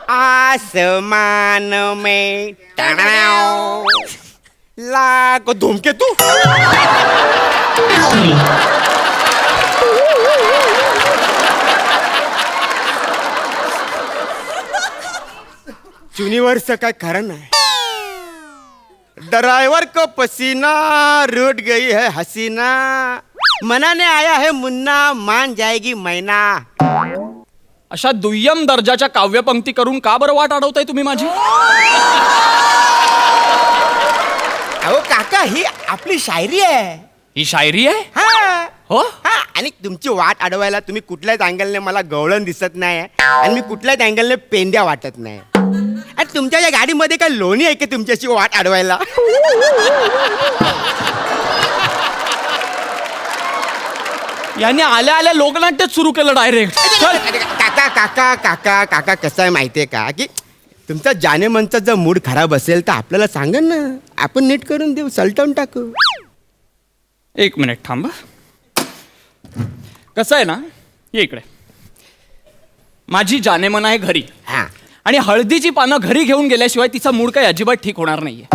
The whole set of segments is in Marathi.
आसमान में टणाव लाख धूमकेतू. चुनीवरचं काय खरं नाही. ड्राइवर को पसीना रूठ गई है हसीना, मनाने आया है मुन्ना मान जाएगी मैना. अशा दुय्यम दर्जाच्या काव्यपंक्ती करून का बरं वाट अडवताय तुम्ही माझी? अहो काका, ही आपली शायरी आहे. ही शायरी आहे? हा हो. हा, आणि तुमची वाट अडवायला तुम्ही कुठल्याच अँगलने मला गवळण दिसत नाही आणि मी कुठल्याच अँगलने पेंद्या वाटत नाही. आणि तुमच्या या गाडीमध्ये काय लोणी आहे की तुमच्याशी वाट अडवायला? यांनी आल्या आल्या लोकनाट्यच सुरू केलं डायरेक्ट. काका काका काका काका कसं आहे माहितीये का, की तुमचा जानेमनचा जर मूड खराब असेल तर आपल्याला सांगा ना, आपण नीट करून देऊ, सलटवून टाकू. एक मिनिट थांब. कसं आहे ना, ये इकडे. माझी जानेमन आहे घरी, हा आणि हळदीची पानं घरी घेऊन गेल्याशिवाय तिचा मूड काही अजिबात ठीक होणार नाहीये.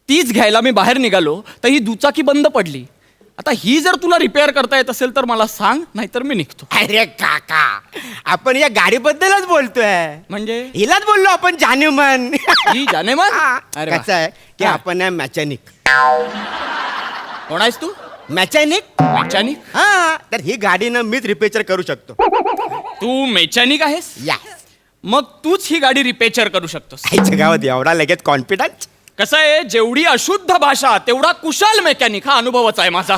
तीच घ्यायला मी बाहेर निघालो तर ही दुचाकी बंद पडली. आता ही जर तुला रिपेअर करता येत असेल तर मला सांग, नाहीतर मी निघतो. अरे काका, आपण या गाडीबद्दलच बोलतोय. म्हणजे हिलाच बोललो आपण जानेमन. ही जानेमन? अरे वा. कसं आहे की हा. आपण आहे मॅकॅनिक. कोण आहेस तू? मॅकॅनिक. मेकॅनिक? हा, तर ही गाडी ना मीच रिपेअर करू शकतो. तू मेकॅनिक आहेस? या मग तूच ही गाडी रिपेअर करू शकतोस. आईच्या गावात एवढा लगेच कॉन्फिडन्स? कसं आहे, जेवढी अशुद्ध भाषा तेवढा कुशल मेकॅनिक हा अनुभवच आहे माझा.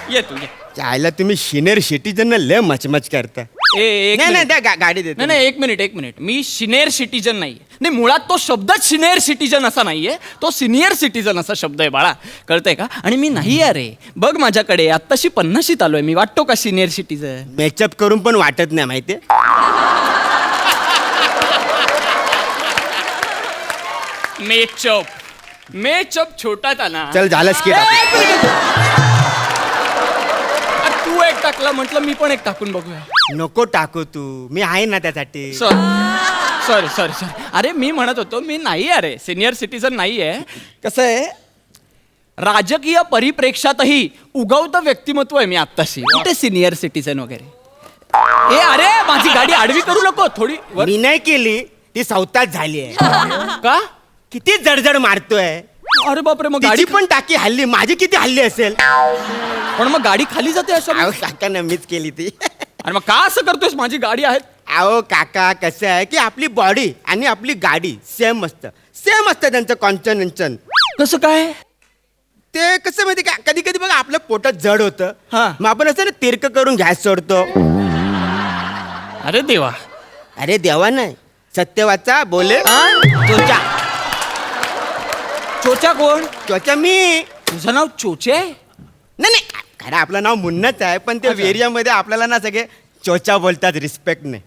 ये तू ये. चायला तुम्ही सिनियर सिटीजन लय मचमच करता. एक नाही नाही, मिनिट. त्या गाडी देतो. नाही नाही, एक मिनिट. मी सिनियर सिटीजन नाहीये. नाही, मुळात तो शब्दच सिनियर सिटीजन असा नाहीये, तो सिनियर सिटीजन असा शब्द आहे बाळा, कळतंय का? आणि मी नाही अरे, बघ माझ्याकडे आत्ताशी 50शीत आलोय मी, वाटतो का सिनियर सिटीजन? मेचअप करून पण वाटत नाही माहितीये. मेचअप छोटाच ना. चल झालंच की तू एक टाकला म्हटलं, मी पण एक टाकून बघूया. नको टाकू तू, मी आहे ना त्यासाठी. सॉरी. अरे मी म्हणत होतो, मी नाही अरे सिनियर सिटीजन नाहीये. कसं आहे, राजकीय परिप्रेक्षातही उगवतं व्यक्तिमत्व आहे मी आत्ताशी. कुठे सिनियर सिटीजन वगैरे? ए अरे, माझी गाडी आडवी करू नको थोडी. मी नाही केली, ती स्वतःच झाली आहे. का? किती जडजड मारतोय. अरे बापरे, मग गाडी तिची पण टाकी हल्ली, माझी किती हल्ली असेल? पण मग गाडी खाली जाते असं? अहो काका ना, मीच केली ती. अरे मग का असं करतोयस? माझी गाडी आहे. अहो काका, कसं आहे की आपली बॉडी आणि आपली गाडी सेम असतं त्यांचं कॉन्चन. कसं काय? ते कसं माहिती का, कधी कधी बघा आपलं पोटात जड होतं, हा. मग आपण असं ना तिरक करून गॅस सोडतो. अरे देवा. अरे देवा नाही, सत्यवाचा बोले हा? चोचा. चोचा कोण? चोचा मी. तुझं नाव चोचे आहे? नाही नाही, खरं आपलं नाव मुन्नाच आहे, पण ते अच्छा. एरियामध्ये आपल्याला ना सगळे चोचा बोलतात रिस्पेक्ट नाही.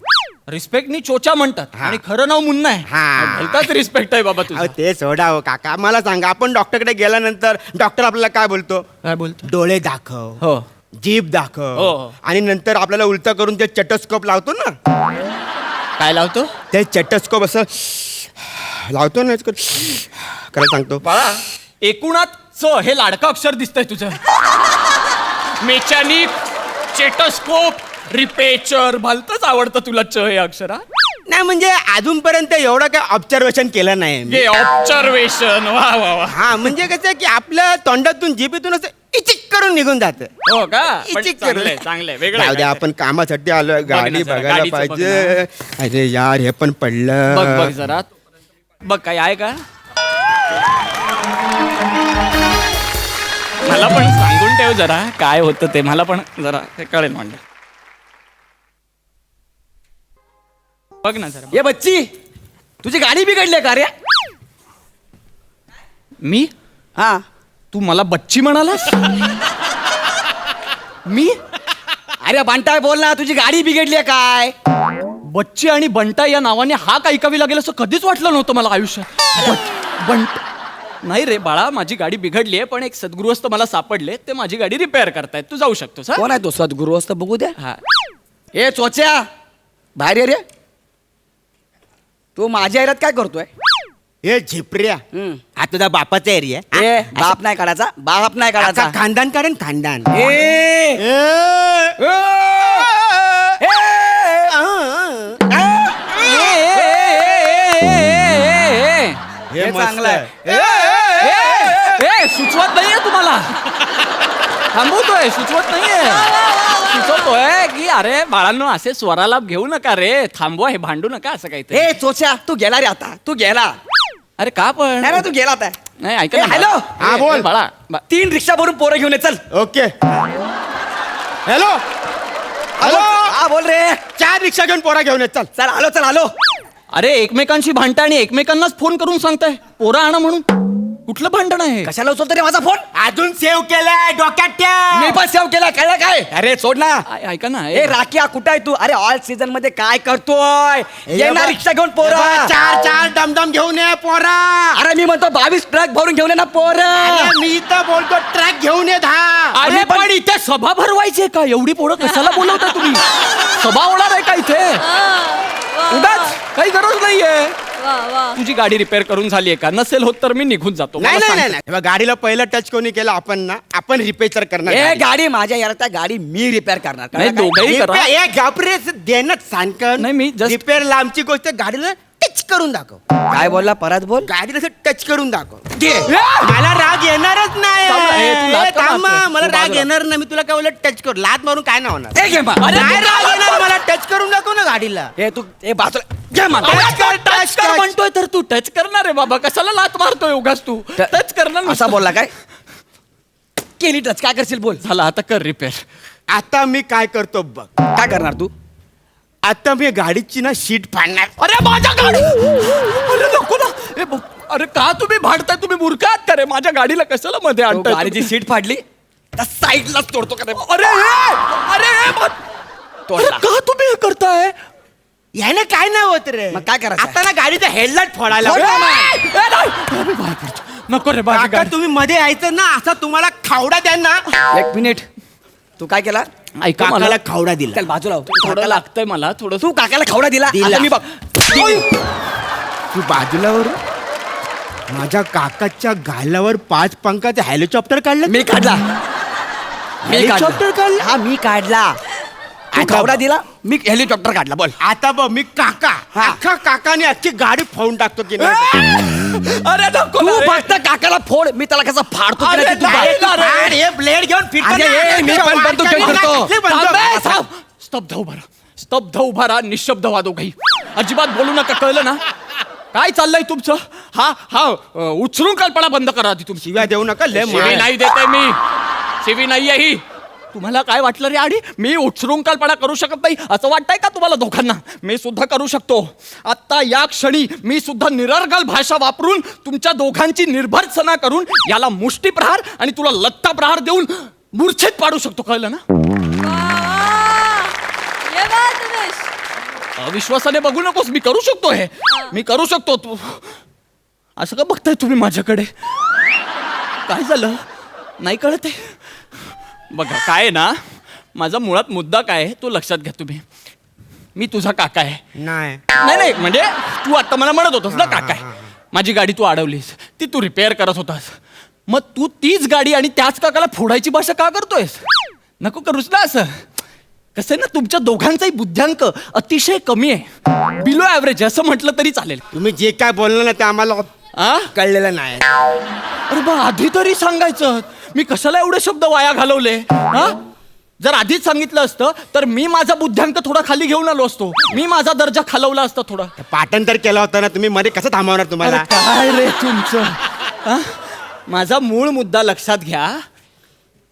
रिस्पेक्टनी चोचा म्हणतात हा. आणि खरं नाव मुन्ना आहे. हा. भलताच रिस्पेक्ट आहे बाबा तुझा. अहो ते सोडा हो काका, मला सांगा, आपण डॉक्टरकडे गेल्यानंतर डॉक्टर आपल्याला काय बोलतो? काय बोलतो? डोळे दाखव, हो. जीभ दाखव, हो. आणि नंतर आपल्याला उलटा करून ते चटोस्कोप लावतो ना. काय लावतो? ते चटोस्कोप असं लावतो ना, खरं सांगतो बाळा, एकूणात च हे लाडकं अक्षर दिसतंय तुझं. मेकॅनिक, चेटोस्कोप, रिपेचर, भलतंच आवडतं तुला च हे अक्षर. हा? नाही म्हणजे अजूनपर्यंत एवढं काय ऑब्झर्वेशन केलं नाही मी. हे ऑब्झर्वेशन. वा वा वा. हा, म्हणजे कसं की आपल्या तोंडातून जिभेतून असं इचिक करून निघून जात. हो का? पण इचिक चांगलंय, करून. चांगलंय, वेगळं जाऊ आहे दे, काय आपण कामासाठी आलोय, गाडी जरा, बघायला गाडीचं बघ पाहिजे. अरे यार, हे पण बघ पडलं. जरा. बघ काय आहे का? मला पण सांगून ठेव जरा काय होतं ते, मला पण जरा ते कळेल म्हणलं. बघ ना जरा. ये बच्ची, तुझी गाडी बिघडली का रे? मी? हा, तू मला बच्ची म्हणालास? मी? अरे बांटाय बोल ना, तुझी गाडी बिघडली काय? बच्ची आणि बंटा या नावाने हाक ऐकावी लागेल असं कधीच वाटलं नव्हतं मला आयुष्यात. बंट नाही रे बाळा, माझी गाडी बिघडली आहे, पण एक सद्गृहस्थ मला सापडले, ते माझी गाडी रिपेअर करतायत. तू जाऊ शकतोस. कोण आहे तो सद्गुरू असतं बघू द्या. हा. ए चोच्या, बाहेर ये रे. तू माझ्या एरियात काय करतोय? हे झिपऱ्या, हा तुझा बापाचा एरिया ए बाप नाही काढायचा, बाप नाही काढायचा. खानदान कारण खानदान. ए हे चांगलं आहे. सुचवत नाहीये तुम्हाला, थांबवतोय. सुचवत नाहीये, सुचवतोय की अरे बाळांनो असे स्वरालाप घेऊ नका रे, थांबवा, हे भांडू नका असं काहीतरी. ए चोच्या, तू गेला रे आता, तू गेला. अरे का पण? नाही ना, तू गेला आता. नाही ऐका ना. हॅलो. हा, बोल. बाळा 3 रिक्षा भरून पोरं घेऊन ये चल. ओके. हॅलो हॅलो, हा बोल रे. 4 रिक्षा घेऊन पोरा घेऊन येत. चल चल आलो, चल आलो. अरे एकमेकांशी भांडता आणि एकमेकांनाच फोन करून सांगताय पोरा आणा म्हणून. कुठलं भांडण आहे? कशाला उचलतो रे माझा फोन? अजून सेव्ह केलाय डोक्यात ठेव. मी पण सेव केला. काय काय? अरे सोड ना. ऐका ना. ए राखिया, कुठं आहे तू? अरे ऑल सीझन मध्ये काय करतोय? ये ना रिक्षा घेऊन पोरा. 4 डमडम घेऊन ये पोरा. अरे मी म्हणतो 22 ट्रक भरून घेऊन ये ना पोरा. अरे मी तर बोलतो ट्रक घेऊन ये 10. अरे पण इथे सभा भरवायची का? एवढी पोरं कशाला बोलवता तुम्ही? सभा होणार आहे का इथे? उगाच काही गरज नाहीये. तुझी गाडी रिपेअर करून झाली आहे का? नसेल होत तर मी निघून जातो. नाही मला नाही सांग. नाही, नाही. गाडीला पहिलं टच कोणी केलं आपण ना, आपण रिपेअर करणार. ए गाडी माझ्या यार, त्या गाडी मी रिपेअर करणार. नाही, कळलं काय? दोघंही करा. घाबरे देणं सांगन. नाही, मी just- रिपेअर लांबची गोष्ट, गाडीला टच करून दाखव. काय बोलला? परत बोल. गाडीला असं टच करून दाखव. दे. मला राग येणारच नाही. थांब, ए, तू लाथ का थांब, मारतोय? मला तू राग बाजूला. येणार नाही. मी तुला काय बोलत, टच करू. लात मारून काय नाही होणार. ए घे मा. अरे, नाही तू राग काय येणार, मला टच करून दाखव ना गाडीला. ए तू ए बाजूला घे मा. अरे, टच कर, टच कर म्हणतोय तर तू टच करणार आहे बाबा. कशाला लात मारतोय उगाच तू? टच करणार असा नुसतं. बोलला काय? केली टच, काय करशील बोल. झाला आता कर रिपेअर. आता मी काय करतो बघ. काय करणार तू? आता मी गाडीची ना शीट फाडणार. अरे माझ्या गाडी, अरे नको ना. अरे का तुम्ही भांडताय? तुम्ही मूर्ख आहात का रे? माझ्या गाडीला कशाला मध्ये तो आणताय? गाडीची सीट फाडली त्या साईडलाच तोडतो का रे? अरे तोडला. का तुम्ही हे करताय? याने काय नाही होत रे. मग काय करायचं? आता ना गाडीचा हेडलाइट फोडायला. फोड ना मग. ए, नाही. मी बाहेर पडतो. नको रे माझी काका गाडी. तुम्ही मध्ये यायचं ना, असा तुम्हाला खावडा द्या ना. 1 मिनिट. तू काय केला? ऐका मला, काकाला खावडा दिला. चल बाजूला हो. थोडं लागतंय मला थोडं. तू काकाला खावडा दिला. दिला. आता मी बघ. तू बाजूला वर. माझ्या काकाच्या गालावर 5 पंखाचा हेलिकॉप्टर काढलं. मी काढला. मी हेलिकॉप्टर काढला? हा मी काढला. तू आता खावडा बघ. दिला, मी हेलिकॉप्टर काढला. बोल. आता बघ मी काका, अख्खा काकाने अख्खी गाडी फाडून टाकतो की नाही. अरे नको तू ना रे. फक्त काकाला फोड, मी त्याला कसं फाडतो की अरे नाही ते तू नाही. बघ. फाड, हे ब्लेड घेऊन फिरतो अरे, ना. ए, मी पण बंदूक घेऊन फिरतो. कसली बंदूक? थांब, थांब. स्तब्ध उभा राहा. स्तब्ध उभा राहा. निशब्द व्हा दोघंही. अजिबात बोलू नका, कळलं ना? काय चाललंय तुमचं? हा हा उचलून कल्पना बंद करा आधी तुमची. शिव्या देऊ नका. लय शिवी मार. नाही देते मी. शिवी नाहीये ही. तुम्हाला काय वाटलं रे आडी? मी उच्छृंखलपणा करू शकत नाही असं वाटतंय का तुम्हाला दोघांना? मी सुद्धा करू शकतो. आता या क्षणी मी सुद्धा निरर्गल भाषा वापरून तुमच्या दोघांची निर्भर्त्सना करून याला मुष्टीप्रहार आणि तुला लत्ता प्रहार देऊन मूर्छित पाडू शकतो. कळलं ना? अविश्वासाने बघू नकोस. मी करू शकतो हे. मी करू शकतो. तू असं का बघताय तुम्ही माझ्याकडे? काय झालं? नाही कळत आहे? बघा काय आहे ना, माझा मुळात मुद्दा काय आहे तो लक्षात घ्या तुम्ही. मी तुझा काका आहे. नाही. नाही नाही म्हणजे तू आता मला म्हणत होतास ना काका आहे. माझी गाडी तू अडवलीस, ती तू रिपेअर करत होतास. मग तू तीच गाडी आणि त्याच काकाला फोडायची भाषा का करतोयस? नको करूस ना असं. कसं आहे ना, तुमच्या दोघांचाही बुद्ध्यांक अतिशय कमी आहे. बिलो ॲव्हरेज असं म्हटलं तरी चालेल. तुम्ही जे काय बोललं ना ते आम्हाला आ कळलेलं नाही. अरे बा आधी तरी सांगायचं. मी कशाला एवढे शब्द वाया घालवले? हा, जर आधीच सांगितलं असतं तर मी माझा बुद्ध्यांक थोडा खाली घेऊन आलो असतो. मी माझा दर्जा खालवला असता थोडा. पाठांतर केलं होतं ना तुम्ही, मध्ये कसं थांबवणार तुम्हाला? अरे काय रे तुमचं? हा? माझा मूळ मुद्दा लक्षात घ्या.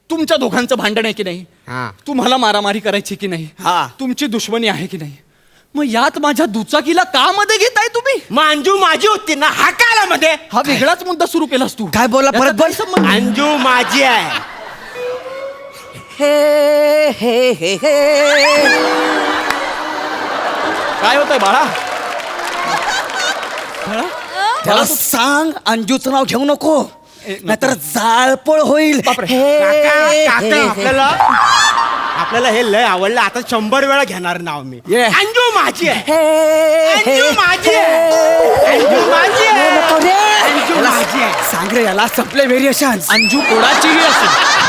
तुमच्या दोघांचं भांडण आहे की नाही? हा. तुम्हाला मारामारी करायची की नाही? हा. तुमची दुश्मनी आहे की नाही? मग यात माझ्या दुचाकीला का मध्ये घेताय तुम्ही? अंजू माझी होती ना, हा काय आला मध्ये? हा वेगळाच मुद्दा सुरू केलास तू. काय बोलला? याचा परत बोल. काय संबंध? अंजू माझी आहे. हे हे हे हे काय होतंय बाळा? त्याला सांग अंजूचं नाव घेऊ नको नको. नाहीतर जाळपोळ होईल. बापरे. आपल्याला हे लय आवडलं. आता 100 वेळा घेणार नाव मी. ये. अंजू माझी आहे. हे, अंजू माझी आहे. अंजू माझी आहे. नको रे. अंजू याला माझी आहे. सांग रे याला संपले व्हेरिएशन. अंजू कोणाचीही असेल